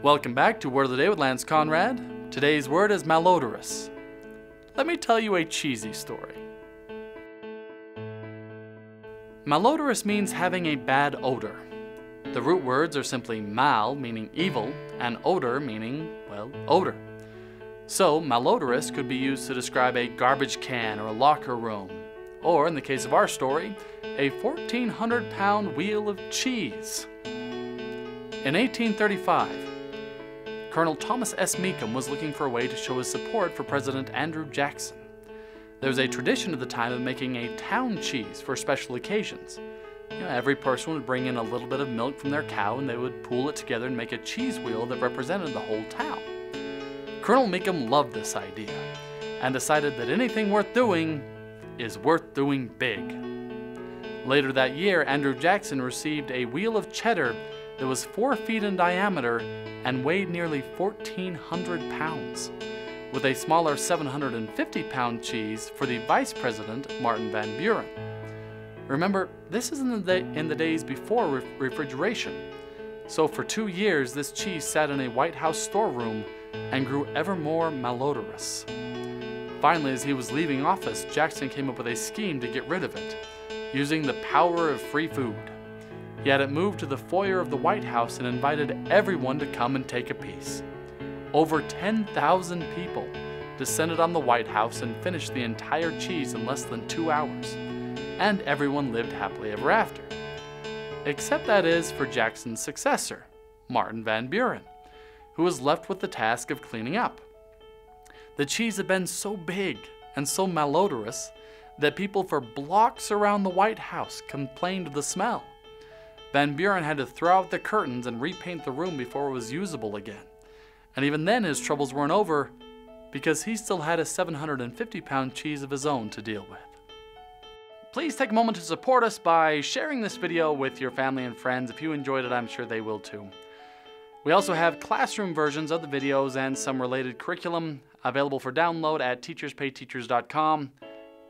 Welcome back to Word of the Day with Lance Conrad. Today's word is malodorous. Let me tell you a cheesy story. Malodorous means having a bad odor. The root words are simply mal, meaning evil, and odor, meaning, well, odor. So, malodorous could be used to describe a garbage can or a locker room, or in the case of our story, a 1,400-pound wheel of cheese. In 1835, Colonel Thomas S. Meekum was looking for a way to show his support for President Andrew Jackson. There was a tradition at the time of making a town cheese for special occasions. Every person would bring in a little bit of milk from their cow and they would pool it together and make a cheese wheel that represented the whole town. Colonel Meekum loved this idea and decided that anything worth doing is worth doing big. Later that year, Andrew Jackson received a wheel of cheddar that was 4 feet in diameter and weighed nearly 1,400 pounds, with a smaller 750-pound cheese for the Vice President, Martin Van Buren. Remember, this is in the days before refrigeration, so for 2 years this cheese sat in a White House storeroom and grew ever more malodorous. Finally, as he was leaving office, Jackson came up with a scheme to get rid of it, using the power of free food. He had it moved to the foyer of the White House and invited everyone to come and take a piece. Over 10,000 people descended on the White House and finished the entire cheese in less than 2 hours, and everyone lived happily ever after. Except that is for Jackson's successor, Martin Van Buren, who was left with the task of cleaning up. The cheese had been so big and so malodorous that people for blocks around the White House complained of the smell. Van Buren had to throw out the curtains and repaint the room before it was usable again. And even then his troubles weren't over because he still had a 750-pound cheese of his own to deal with. Please take a moment to support us by sharing this video with your family and friends. If you enjoyed it, I'm sure they will too. We also have classroom versions of the videos and some related curriculum available for download at teacherspayteachers.com.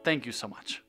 Thank you so much.